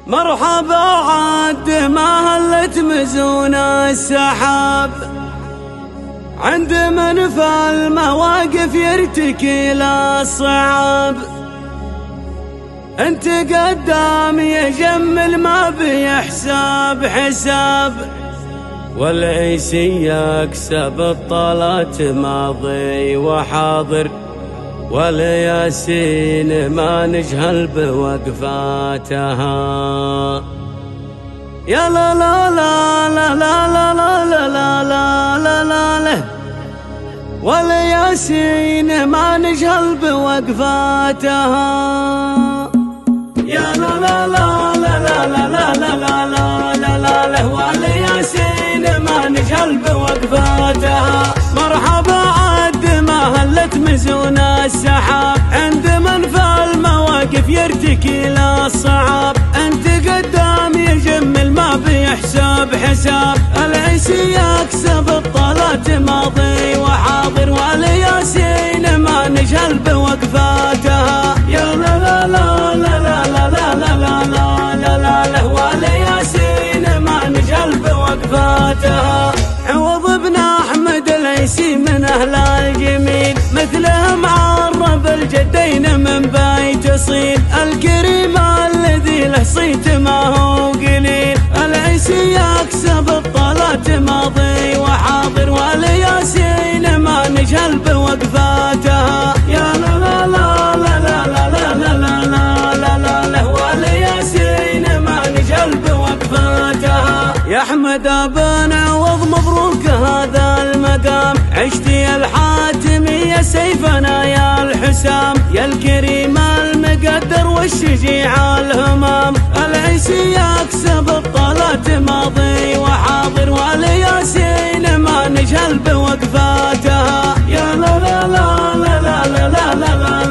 مرحبا عاد ما هلت مزون السحاب، عند من في المواقف يرتكي للصعاب. انت قدام يجمل ما بيحساب حساب، والعيسي يكسب الطلات ماضي وحاضر، والياسين ما نجهل بوقفاتها. يا لا لا لا لا لا لا لا لا لا لا لا لا، والياسين ما نجهل بوقفاتها. يا لا لا لا لا لا لا لا لا لا لا لا لا، والياسين ما نجهل بوقفاتها. مرحبا عاد ما هلت مزون السحاب، عند من في المواقف يرتكي للصعاب. انت قدام يجمل ما بيحساب حساب، العيسي يكسب الطلات ماضي وحاضر، والياسين ما نجهل بوقفاتها. يا لا لا لا لا لا لا لا لا لا لا لا لا، والياسين ما نجهل بوقفاتها. عوض بن احمد العيسي من اهل الجميل، مثله معرب الجدين من بيت اصيل. الكريم الذي له صيت ما هو قليل، العيسي يكسب الطلات ماضي وحاضر، والياسين ما نجهل بوقفاتها. يا لا لا لا لا لا لا لا لا لا لا لا لا، والياسين ما نجهل بوقفاتها. يا احمد بن عوض مبروك هذا المقام، عشتي الحاتمي يا سيفنا يا الحسام. يا الكريم المقدر والشجيع الهمام، العيسي يكسب الطلات ماضي وحاضر، والياسين ما نجهل بوقفاتها. يا لا لا لا لا لا لا لا لا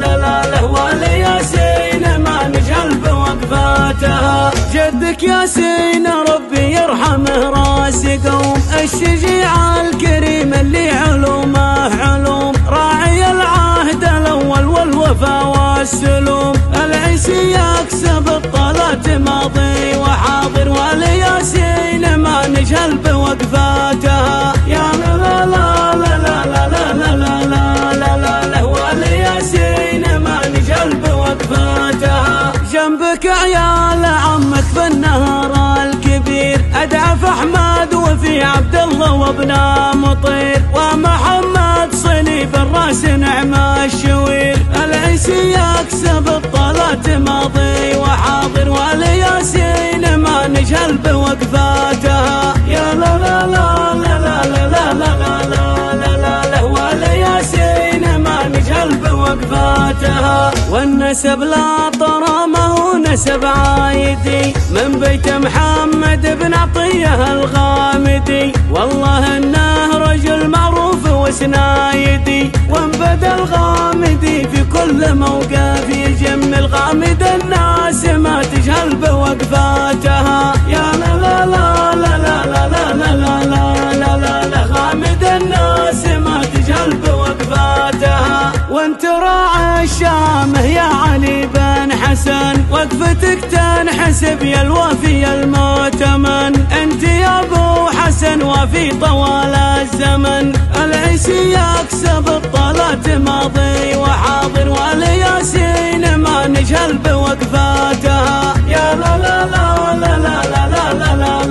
لا لا لا، والياسين ما نجهل بوقفاتها. جدك ياسين ربي يرحمه راس قوم، الشجيع الكريم اللي علومه علوم، راعي العهد الاول والوفا والسلوم. العيسي يكسب الطلات ماضي وحاضر، والياسين ما نجهل بوقفاتها. يا لا لا لا لا لا لا لا لا لا لا لا، والياسين ما نجهل بوقفاتها. جنبك عيال عمك بالنهر الكبير، ادعف احمد وفي عبد الله وابن مطير، ومحمد صليب الراس نعم الشوير. العيسي يكسب الطلات ماضي وحاضر، والياسين ما نجهل بوقفاتها. يا لا لا لا لا لا لا لا لا لا لا لا، والياسين ما نجهل بوقفاتها. والنسب لا طرامه ونسب عايدي، من بيت محمد بن عطيه الغامدي، والله انه رجل معروف وسنايدي. وان بدا الغامدي في كل موقف يجمل، غامد الناس ما تجهل بوقفاتها. يا لا لا لا لا لا لا لا لا لا لا لا لا، غامد الناس ما تجهل بوقفاتها. وانت راعي الشام يا علي بن حسن، وقفتك تنحسب يا الوافي المؤتمن. انت يا ابو حسن وفي طوال الزمن، العيسي يكسب الطلات ماضي وحاضر، والياسين ما نجهل بوقفاتها. يا لا لا لا لا لا لا لا لا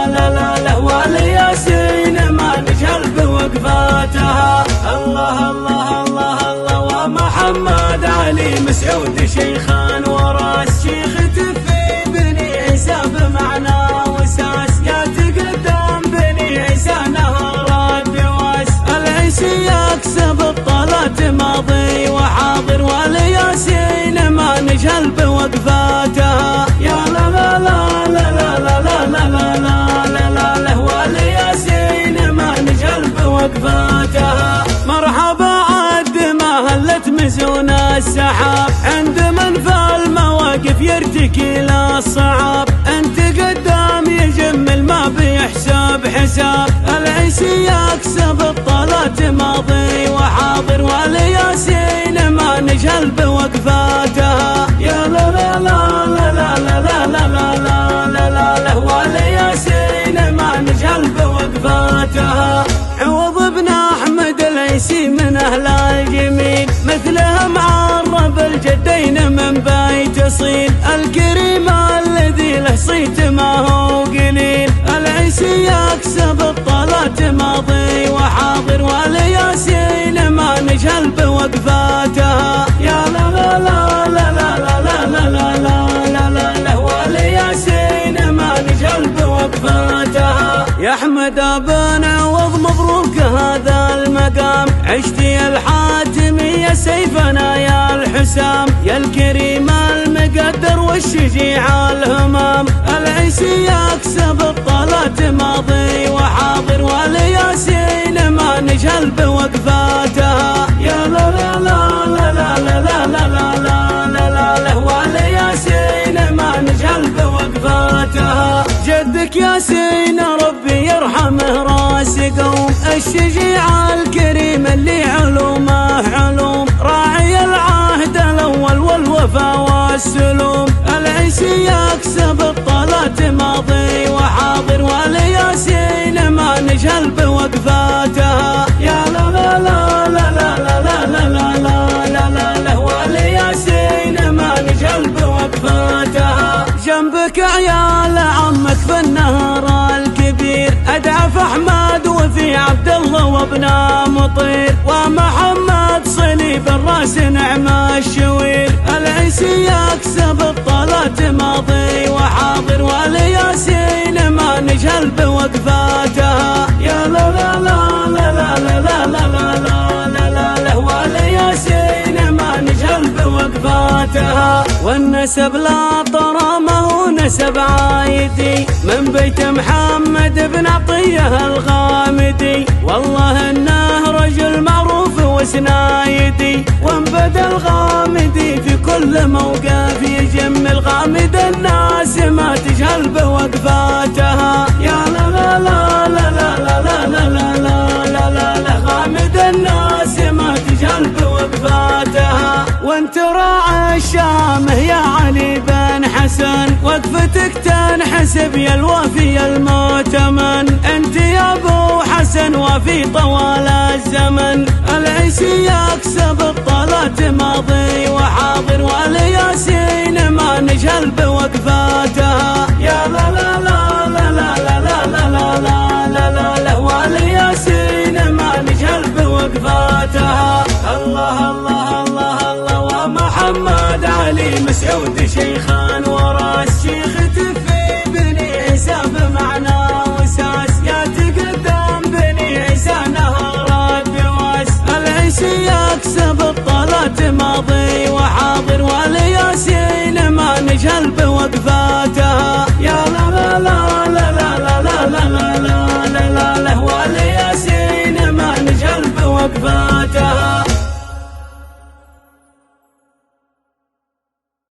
لا لا لا، والياسين ما نجهل بوقفاتها. الله الله الله الله، ومحمد علي مسعود شيخان وراس، شيخ تفي بني عيسى بمعنى وساس. يا تقدم بني عيسى نهر الدواس، العيسي يكسب الطلات ماضي وحاضر، والياسين ما نجهل بوقفاتها. يا لا لا لا لا لا لا لا لا لا لا لا، والياسين ما نجهل بوقفاتها. مرحبا عاد ما هلت مزون السحاب، عند من في المواقف يرتكي للصعاب. انت قدام يجمل ما بيحساب حساب، العيسي يكسب الطلات ماضي وحاضر، والياسين ما نجهل بوقفاتها. يا لا لا لا لا لا لا لا الأصيل الكريم الذي له صيت ما هو قليل. العيسي يكسب الطلات ماضي وحاضر، والياسين ما نجهل بوقفاتها. يا لا لا لا لا لا لا لا لا لا لا لا، والياسين ما نجهل بوقفاتها. يا أحمد بن عوض مبروك هذا المقام، عشتي الحاتمية سيفنا يا الحسام، يا الكريم المقدر والشجيع الهمام. العيسي يكسب الطلات ماضي وحاضر، والياسين ما نجهل بوقفاتها. يا لا لا لا لا لا لا لا لا لا لا لا، والياسين ما نجهل بوقفاتها. جدك ياسين ربي يرحمه راس قوم، الشجيع الكريم اللي علومه علوم، راعي العهد الأول والوفا والسلوم. العيسي يكسب الطلات ماضي وحاضر، والياسين ما نجهل بوقفاتها. يا لا لا لا لا لا لا لا لا لا لا لا، والياسين ما نجهل بوقفاتها. جنبك عيال عمك في النهر الكبير، أدعف أحمد وفي عبد الله وابن مطير، ومحمد صليب الراس نعم الشوير. العيسي يكسب الطلات ماضي وحاضر، والياسين ما نجهل بوقفاتها. يا لا لا لا لا لا لا لا لا لا لا لا، والياسين ما نجهل بوقفاتها. والنسب لا طرامه ونسب عايدي، من بيت محمد بن عطية الغامدي، والله انه رجل معروف وسنايدي، وانبدا الغامدي في كل موقف يجم الغامد، الناس ما تجهل بوقفاتها. يا لا لا لا لا لا لا لا لا لا لا لا، غامد الناس ما تجهل بوقفاتها. وانت راعي الشام يا علي بن حسن، وقفتك تنحسب يا الوافي المؤتمن، انت يا ابو حسن وفي طوال الزمن. العيسي يكسب الطلات ماضي وحاضر، والياسين ما نجهل بوقفاتها. يا لا لا لا لا لا لا لا لا لا لا لا، والياسين ما نجهل بوقفاتها. الله الله الله الله، ومحمد علي مسعود شيخان وراس، شيخ تفي بني عيسى بمعنى وساس، يا تقدم بني عيسى نهار الدواس. العيسي يكسب الطلات ماضي وحاضر، والياسين ما نجهل بوقفاتها.